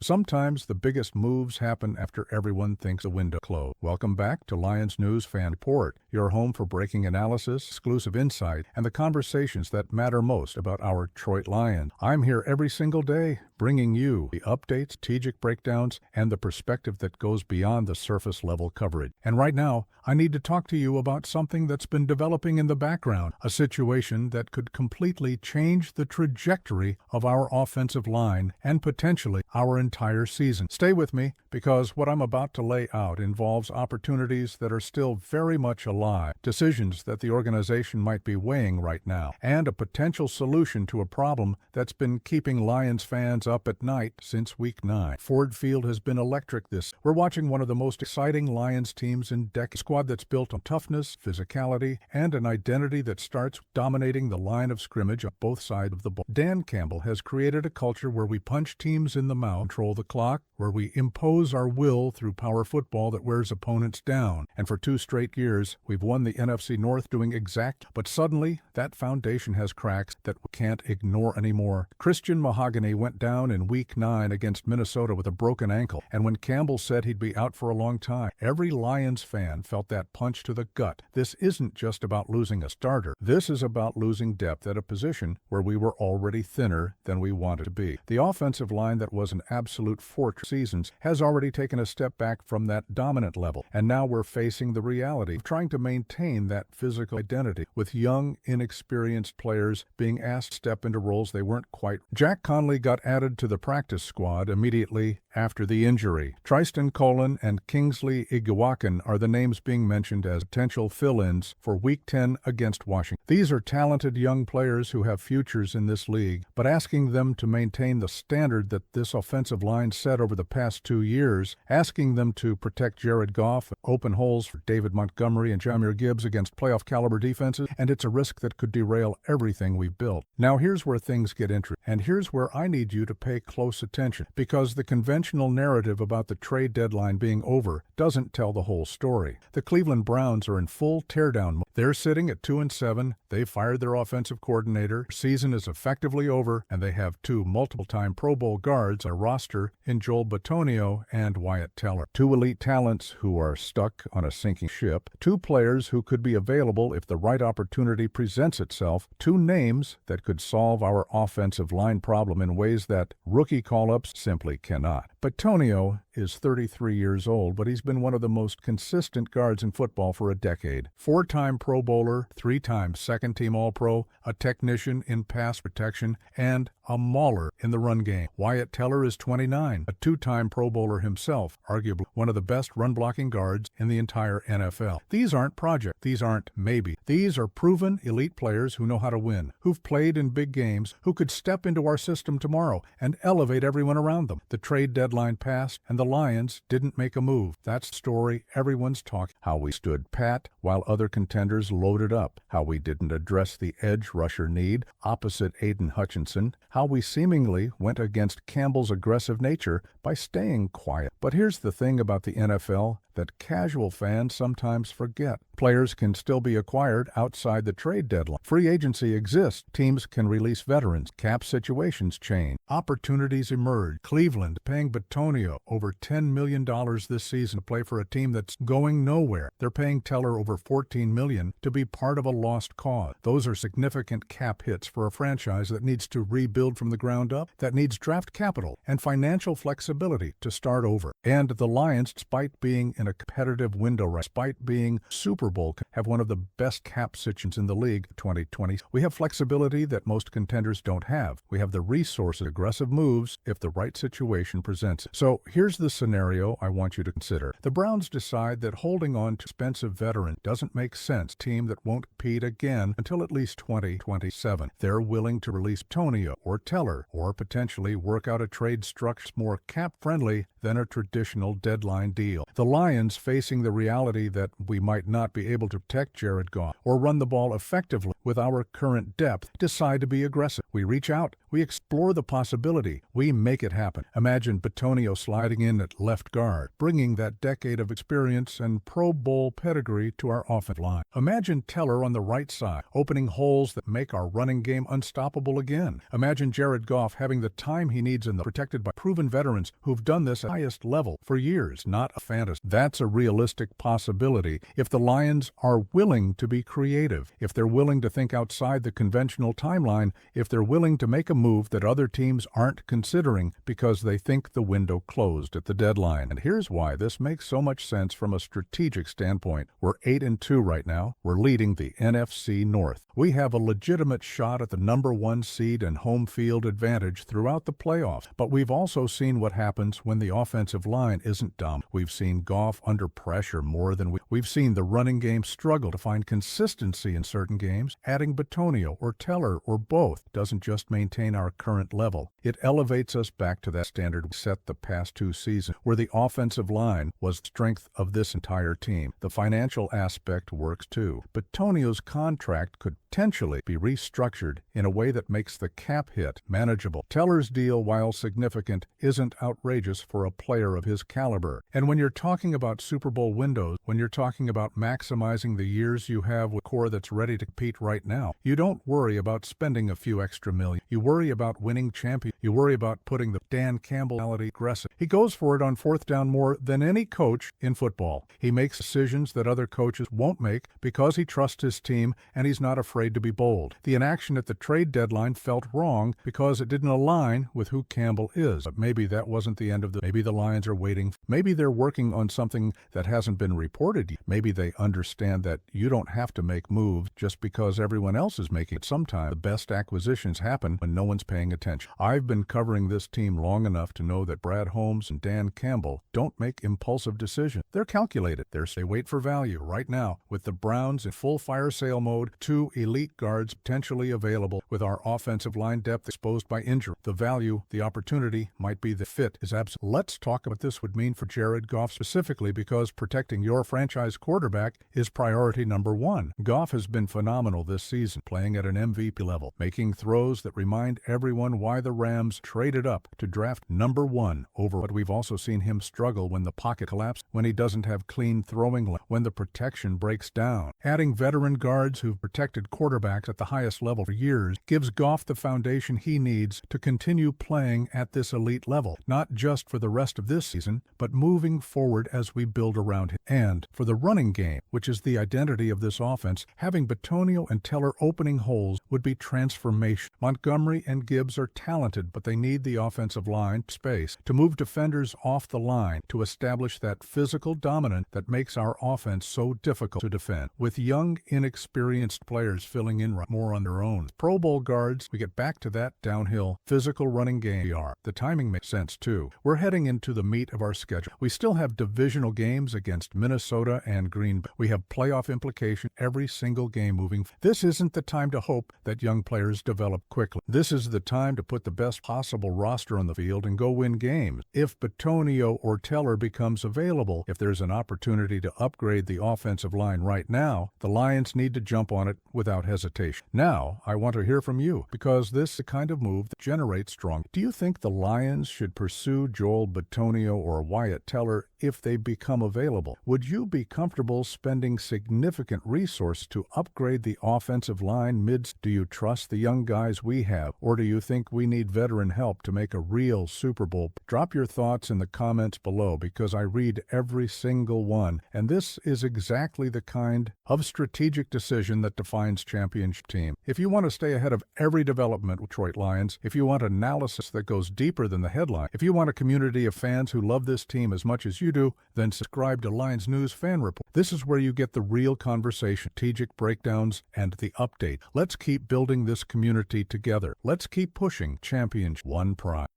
Sometimes the biggest moves happen after everyone thinks the window closed. Welcome back to Lions News Fan Report, your home for breaking analysis, exclusive insight, and the conversations that matter most about our Detroit Lions. I'm here every single day, bringing you the updates, strategic breakdowns, and the perspective that goes beyond the surface-level coverage. And right now, I need to talk to you about something that's been developing in the background, a situation that could completely change the trajectory of our offensive line and potentially our entire season. Stay with me, because what I'm about to lay out involves opportunities that are still very much alive, decisions that the organization might be weighing right now, and a potential solution to a problem that's been keeping Lions fans up at night since Week 9. Ford Field has been electric this. We're watching one of the most exciting Lions teams in decades. A squad that's built on toughness, physicality, and an identity that starts dominating the line of scrimmage on both sides of the ball. Dan Campbell has created a culture where we punch teams in the mouth, control the clock, where we impose our will through power football that wears opponents down. And for 2 straight years, we've won the NFC North doing exact. But suddenly, that foundation has cracks that we can't ignore anymore. Christian Mahogany went down in Week 9 against Minnesota with a broken ankle. And when Campbell said he'd be out for a long time, every Lions fan felt that punch to the gut. This isn't just about losing a starter. This is about losing depth at a position where we were already thinner than we wanted to be. The offensive line that was an absolute fortress seasons has already taken a step back from that dominant level, and now we're facing the reality of trying to maintain that physical identity with young, inexperienced players being asked to step into roles they weren't quite. Jack Conley got added to the practice squad immediately after the injury. Tristan Colon and Kingsley Iguakan are the names being mentioned as potential fill-ins for Week 10 against Washington. These are talented young players who have futures in this league, but asking them to maintain the standard that this offensive line set over the past 2 years, asking them to protect Jared Goff, open holes for David Montgomery and Jahmyr Gibbs against playoff-caliber defenses, and it's a risk that could derail everything we've built. Now here's where things get interesting, and here's where I need you to pay close attention, because the conventional narrative about the trade deadline being over doesn't tell the whole story. The Cleveland Browns are in full teardown mode. They're sitting at 2-7. They fired their offensive coordinator. Their season is effectively over, and they have 2 multiple-time Pro Bowl guards on a roster in Joel Bitonio and Wyatt Teller. 2 elite talents who are stuck on a sinking ship. 2 players who could be available if the right opportunity presents itself. 2 names that could solve our offensive line problem in ways that rookie call-ups simply cannot. Bitonio is 33 years old, but he's been one of the most consistent guards in football for a decade. 4-time Pro Bowler, 3-time second-team All-Pro, a technician in pass protection, and a mauler in the run game. Wyatt Teller is 29, a 2-time Pro Bowler himself, arguably one of the best run-blocking guards in the entire NFL. These aren't projects. These aren't maybe. These are proven elite players who know how to win, who've played in big games, who could step into our system tomorrow and elevate everyone around them. The trade deadline passed, and the Lions didn't make a move. That's the story everyone's talking. How we stood pat while other contenders loaded up. How we didn't address the edge rusher need opposite Aiden Hutchinson. How we seemingly went against Campbell's aggressive nature by staying quiet. But here's the thing about the NFL that casual fans sometimes forget. Players can still be acquired outside the trade deadline. Free agency exists. Teams can release veterans. Cap situations change. Opportunities emerge. Cleveland paying Bitonio over $10 million this season to play for a team that's going nowhere. They're paying Teller over $14 million to be part of a lost cause. Those are significant cap hits for a franchise that needs to rebuild from the ground up, that needs draft capital and financial flexibility to start over. And the Lions, despite being in a competitive window, despite being Super Bowl, have one of the best cap situations in the league 2020. We have flexibility that most contenders don't have. We have the resources, aggressive moves if the right situation presents it. So here's the scenario I want you to consider. The Browns decide that holding on to expensive veteran doesn't make sense. Team that won't compete again until at least 2027. They're willing to release Tonio or Teller or potentially work out a trade structure more cap-friendly than a traditional traditional deadline deal. The Lions, facing the reality that we might not be able to protect Jared Goff or run the ball effectively with our current depth, decide to be aggressive. We reach out. We explore the possibility. We make it happen. Imagine Bitonio sliding in at left guard, bringing that decade of experience and Pro Bowl pedigree to our offensive line. Imagine Teller on the right side, opening holes that make our running game unstoppable again. Imagine Jared Goff having the time he needs protected by proven veterans who've done this at the highest level for years, not a fantasy. That's a realistic possibility if the Lions are willing to be creative, if they're willing to think outside the conventional timeline, if they're willing to make a move that other teams aren't considering because they think the window closed at the deadline. And here's why this makes so much sense from a strategic standpoint. We're 8-2 right now. We're leading the NFC North. We have a legitimate shot at the #1 seed and home field advantage throughout the playoffs, but we've also seen what happens when the offensive line isn't dumb. We've seen Goff under pressure more than we've seen the running game struggle to find consistency in certain games. Adding Bitonio or Teller or both doesn't just maintain our current level. It elevates us back to that standard we set the past 2 seasons, where the offensive line was the strength of this entire team. The financial aspect works too. Bitonio's contract could potentially be restructured in a way that makes the cap hit manageable. Teller's deal, while significant, isn't outrageous for a player of his caliber. And when you're talking about Super Bowl windows, when you're talking about maximizing the years you have with a core that's ready to compete right now, you don't worry about spending a few extra million. You worry about winning champions. You worry about putting the Dan Campbell-ality aggressive. He goes for it on 4th down more than any coach in football. He makes decisions that other coaches won't make because he trusts his team and he's not afraid to be bold. The inaction at the trade deadline felt wrong because it didn't align with who Campbell is. But maybe that wasn't the end of maybe the Lions are waiting. Maybe they're working on something that hasn't been reported yet. Maybe they understand that you don't have to make moves just because everyone else is making it. Sometimes the best acquisitions happen when no one's paying attention. I've been covering this team long enough to know that Brad Holmes and Dan Campbell don't make impulsive decisions. They're calculated. They wait for value. Right now, with the Browns in full fire sale mode, 2 elite guards potentially available, with our offensive line depth exposed by injury, the value, the opportunity might be the fit is absent. Let's talk about what this would mean for Jared Goff specifically, because protecting your franchise quarterback is priority #1. Goff has been phenomenal this season, playing at an MVP level, making throws that remind everyone why the Rams traded up to draft #1 over. But we've also seen him struggle when the pocket collapses, when he doesn't have clean throwing, when the protection breaks down. Adding veteran guards who've protected quarterbacks at the highest level for years gives Goff the foundation he needs to continue playing at this elite level, not just for the rest of this season, but moving forward as we build around him. And for the running game, which is the identity of this offense, having Bitonio and Teller opening holes would be transformation. Montgomery and Gibbs are talented, but they need the offensive line space to move defenders off the line, to establish that physical dominance that makes our offense so difficult to defend. With young, inexperienced players filling in more on their own. Pro Bowl guards, we get back to that downhill, physical running game. The timing makes sense too. We're heading into the meat of our schedule. We still have divisional games against Minnesota and Green Bay. We have playoff implication every single game moving. This isn't the time to hope that young players develop quickly. This is the time to put the best possible roster on the field and go win games. If Bitonio or Teller becomes available, if there's an opportunity to upgrade the offensive line right now, the Lions need to jump on it without hesitation. Now, I want to hear from you, because this is the kind of move that generates strong. Do you think the Lions should pursue Joel Bitonio or Wyatt Teller if they become available? Would you be comfortable spending significant resources to upgrade the offensive line mids? Do you trust the young guys we have, or do you think we need veteran help to make a real Super Bowl? Drop your thoughts in the comments below, because I read every single one, and this is exactly the kind of strategic decision that defines championship team. If you want to stay ahead of every development with Detroit Lions, if you want analysis that goes deeper than the headline, if you want a community of fans who love this team as much as you do, then subscribe to Lions News Fan Report. This is where you get the real conversation, strategic breakdowns, and the update. Let's keep building this community together. Let's keep pushing Championship One Pride.